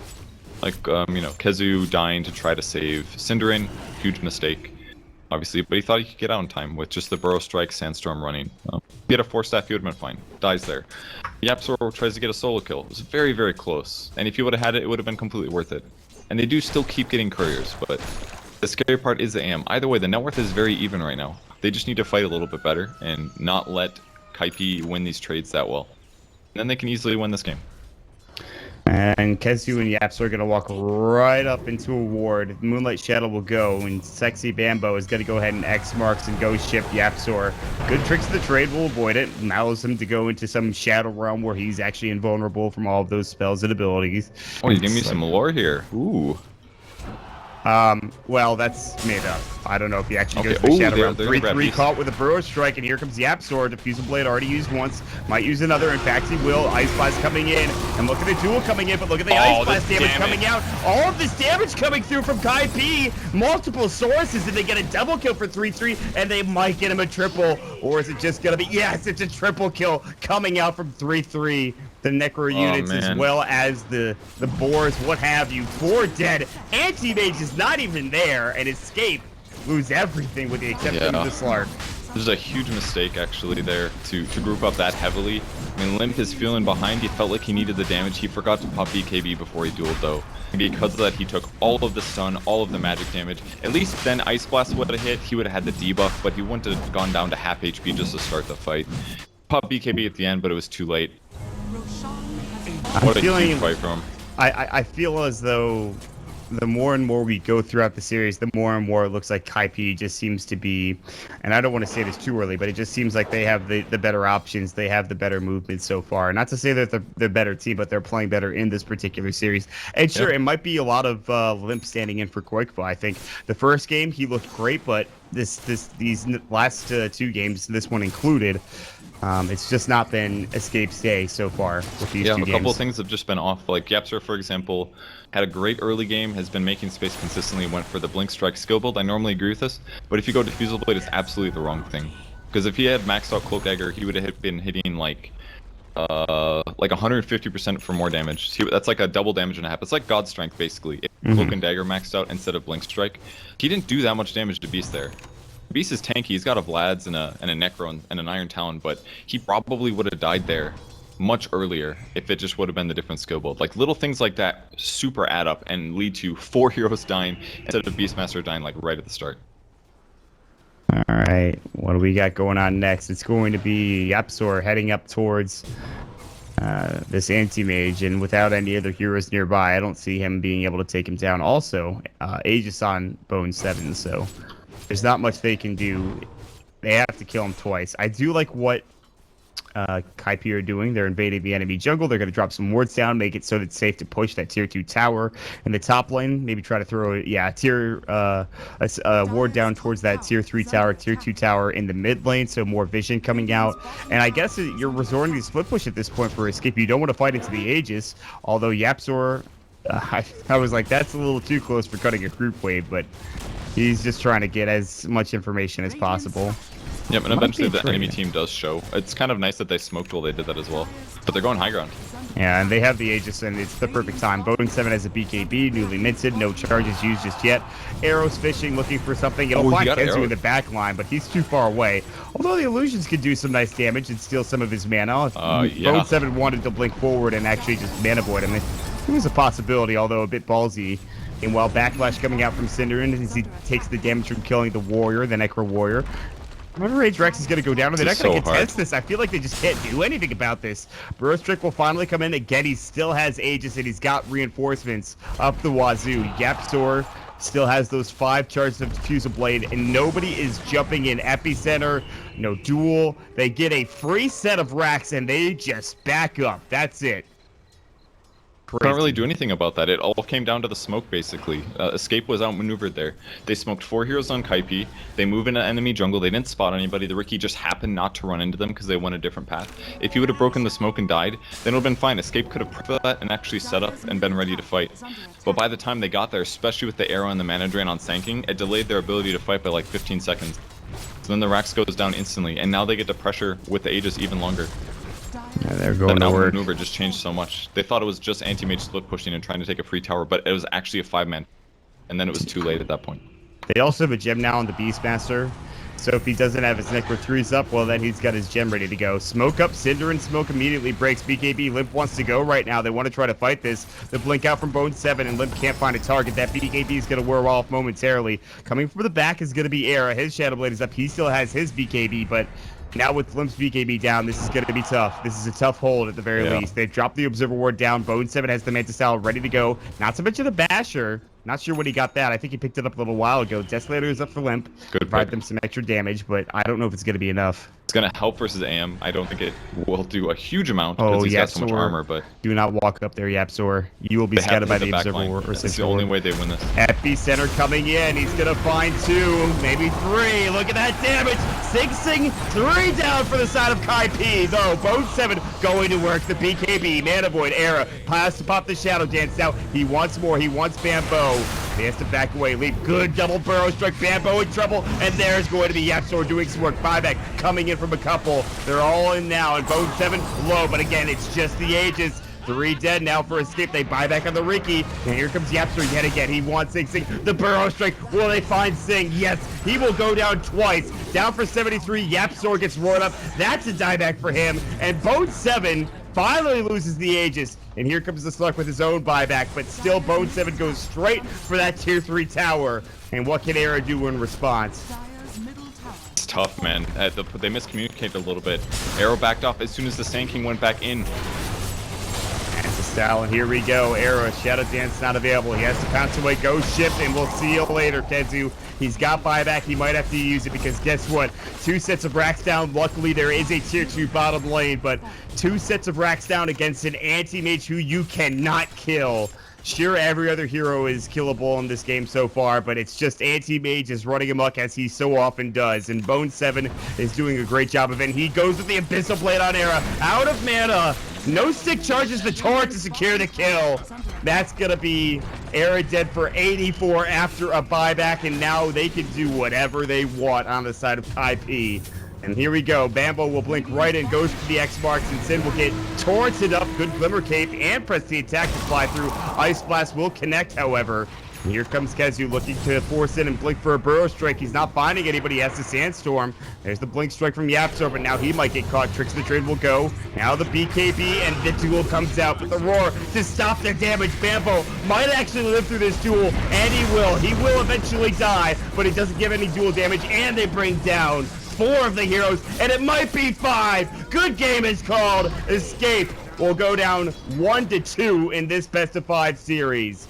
S7: Like Kezu dying to try to save Cinderin, huge mistake, obviously. But he thought he could get out in time with just the Burrow Strike, Sandstorm running. If he had a 4-staff, he would have been fine. Dies there. Yapsor tries to get a solo kill. It was very, very close. And if he would have had it, it would have been completely worth it. And they do still keep getting couriers, but the scary part is the AM. Either way, the net worth is very even right now. They just need to fight a little bit better and not let Kaipi win these trades that well. And then they can easily win this game.
S6: And Kezu and Yaps are going to walk right up into a ward. Moonlight Shadow will go, and Sexy Bambo is going to go ahead and X marks and go shift Yapsor. Good tricks of the trade will avoid it. Allows him to go into some Shadow realm where he's actually invulnerable from all of those spells and abilities.
S7: Oh, you give me some lore here. Ooh.
S6: Well, that's made up. I don't know if he actually goes
S7: Okay.
S6: for
S7: Ooh,
S6: Shadow
S7: there-
S6: Round.
S7: there's the
S6: 3-3
S7: grab
S6: caught with a Burrow Strike, and here comes Yapsor. Diffusal Blade already used once. Might use another. In fact, he will. Ice Blast coming in. And look at the duel coming in, but look at the Ice Blast damage coming out. All of this damage coming through from Kaipi. Multiple sources, and they get a double kill for 3-3, and they might get him a triple. Or is it just going to be... Yes, it's a triple kill coming out from 3-3. The Necro units as well as the boars, what have you. 4 dead. Anti-Mage is not even there, and Escape lose everything with the exception of the Slark.
S7: This is a huge mistake actually there to group up that heavily. I mean, Limp is feeling behind. He felt like he needed the damage. He forgot to pop BKB before he dueled though. And because of that, he took all of the stun, all of the magic damage. At least then Ice Blast would have hit. He would have had the debuff, but he wouldn't have gone down to half HP just to start the fight. Pop BKB at the end, but it was too late. What a huge fight from him.
S6: I feel as though the more and more we go throughout the series, the more and more it looks like Kaipi just seems to be, and I don't want to say this too early, but it just seems like they have the better options. They have the better movement so far. Not to say that they're the better team, but they're playing better in this particular series. And sure, it might be a lot of Limp standing in for Qualifier. I think the first game he looked great, but these last 2 games, this one included, it's just not been Escape's day so far with these 2 games.
S7: A couple of things have just been off. Like Yapsor, for example, had a great early game, has been making space consistently, went for the Blink Strike skill build. I normally agree with this, but if you go Diffusal Blade, it's absolutely the wrong thing. Because if he had maxed out Cloak Dagger, he would have been hitting like 150% for more damage. That's like a double damage and a half. It's like God Strength basically. If Cloak and Dagger maxed out instead of Blink Strike, he didn't do that much damage to Beast there. Beast is tanky. He's got a Vlad's and a Necro and an Iron Talon, but he probably would have died there much earlier if it just would have been the different skill build. Like little things like that super add up and lead to 4 heroes dying instead of Beastmaster dying like right at the start.
S6: All right, what do we got going on next? It's going to be Yapsor heading up towards this Anti-Mage, and without any other heroes nearby, I don't see him being able to take him down. Also, Aegis on bo5, so there's not much they can do. They have to kill him twice. I do like what Kaipi are doing. They're invading the enemy jungle. They're going to drop some wards down, make it so that it's safe to push that tier 2 tower in the top lane. Maybe try to throw a ward down towards that tier 3 tower, tier 2 tower in the mid lane, so more vision coming out. And I guess you're resorting to split push at this point for Escape. You don't want to fight into the Aegis, although Yapsor, I was like, that's a little too close for cutting a group wave, but he's just trying to get as much information as possible.
S7: Yep, and eventually the enemy team does show. It's kind of nice that they smoked while they did that as well. But they're going high ground.
S6: Yeah, and they have the Aegis, and it's the perfect time. bo5 has a BKB, newly minted, no charges used just yet. Arrows fishing, looking for something. It'll find Kenzu in the back line, but he's too far away. Although the illusions could do some nice damage and steal some of his mana. If bo5 wanted to blink forward and actually just mana void him, it was a possibility, although a bit ballsy. And while backlash coming out from Cinderin as he takes the damage from killing the warrior, the Necro warrior. Wonder Rage Rex is going to go down, and they're not going to contest this. I feel like they just can't do anything about this. Burrostrick will finally come in. Again, he still has Aegis, and he's got reinforcements up the wazoo. Yapsor still has those 5 charges of Diffusal Blade, and nobody is jumping in. Epicenter, no duel. They get a free set of racks, and they just back up. That's it.
S7: Can't really do anything about that. It all came down to the smoke, basically. Escape was outmaneuvered there. They smoked 4 heroes on Kaipi. They move into enemy jungle. They didn't spot anybody. The Riki just happened not to run into them because they went a different path. If he would have broken the smoke and died, then it would have been fine. Escape could have prepped that and actually set up and been ready to fight. But by the time they got there, especially with the arrow and the mana drain on Sanking, it delayed their ability to fight by like 15 seconds. So then the Rax goes down instantly, and now they get to pressure with the Aegis even longer.
S6: Yeah, they're going to work.
S7: Maneuver just changed so much. They thought it was just anti-mage split pushing and trying to take a free tower, but it was actually a 5-man. And then it was too late at that point.
S6: They also have a gem now on the Beastmaster. So if he doesn't have his Necro 3s up, well, then he's got his gem ready to go. Smoke up, Cinder and Smoke immediately breaks. BKB, Limp wants to go right now. They want to try to fight this. The blink out from bo5, and Limp can't find a target. That BKB is going to wear off momentarily. Coming from the back is going to be Era. His Shadow Blade is up. He still has his BKB, but now with Limp's BKB down, this is going to be tough. This is a tough hold at the very least. They've dropped the Observer Ward down. bo5 has the Manta Style ready to go. Not so much of the Basher. Not sure when he got that. I think he picked it up a little while ago. Desolator is up for Limp.
S7: Good.
S6: Provide them some extra damage, but I don't know if it's going to be enough.
S7: It's gonna help versus AM. I don't think it will do a huge amount because he's got so much armor, but
S6: do not walk up there, Yapzor. You will be scouted by the Observer.
S7: That's the only way they win this.
S6: Epicenter coming in. He's gonna find 2, maybe 3. Look at that damage. Sing, 3 down for the side of Kaipi. Though bo5 going to work. The BKB, Mana Void, Era has to pop the Shadow Dance. Now he wants more. He wants Bamboo. He has to back away. Leap. Good double burrow strike. Bamboo in trouble. And there's going to be Yapzor doing some work. Buyback coming in from a couple. They're all in now. And bo5 low. But again, it's just the Aegis. 3 dead now for escape. They buy back on the Riki. And here comes Yapzor yet again. He wants Sing. The burrow strike. Will they find Sing? Yes. He will go down twice. Down for 73. Yapzor gets roared up. That's a dieback for him. And bo5 finally loses the Aegis. And here comes the Slug with his own buyback. But still, bo5 goes straight for that tier 3 tower. And what can Era do in response?
S7: It's tough, man. They miscommunicated a little bit. Arrow backed off as soon as the Sand King went back in.
S6: That's the style, and here we go. Arrow, Shadow Dance not available. He has to pounce away, go shift, and we'll see you later, Kezu. He's got buyback. He might have to use it because guess what? 2 sets of racks down. Luckily, there is a tier 2 bottom lane, but 2 sets of racks down against an anti-mage who you cannot kill. Sure, every other hero is killable in this game so far, but it's just anti-mage is running amok as he so often does, and bo5 is doing a great job of it. And he goes with the Abyssal Blade on Era, out of mana. No stick charges the torrent to secure the kill. That's gonna be Era dead for 84 after a buyback, and now they can do whatever they want on the side of Kaipi. And here we go. Bambo will blink right in, goes for the X marks, and Sin will get torrented up. Good Glimmer Cape and press the attack to fly through. Ice Blast will connect, however. And here comes Kezu looking to force in and blink for a burrow strike. He's not finding anybody. He has the Sandstorm. There's the blink strike from Yapzor, but now he might get caught. Tricks of the Trade will go. Now the BKB and the duel comes out with the roar to stop their damage. Bambo might actually live through this duel, and he will. He will eventually die, but it doesn't give any duel damage, and they bring down 4 of the heroes, and it might be 5. Good game is called. Escape will go down 1-2 in this best of 5 series.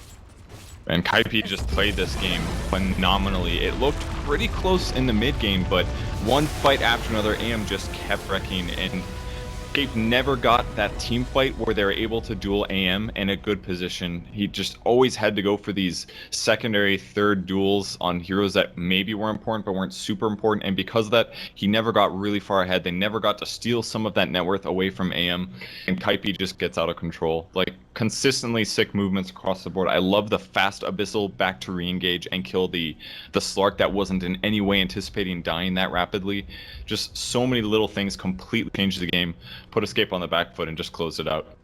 S7: And Kaipi just played this game phenomenally. It looked pretty close in the mid game, but one fight after another, AM just kept wrecking, and Escape never got that team fight where they were able to duel AM in a good position. He just always had to go for these secondary, third duels on heroes that maybe were important but weren't super important, and because of that, he never got really far ahead. They never got to steal some of that net worth away from AM, and Kaipi just gets out of control. Like, consistently sick movements across the board. I love the fast Abyssal back to re-engage and kill the Slark that wasn't in any way anticipating dying that rapidly. Just so many little things completely changed the game, put Escape on the back foot, and just closed it out.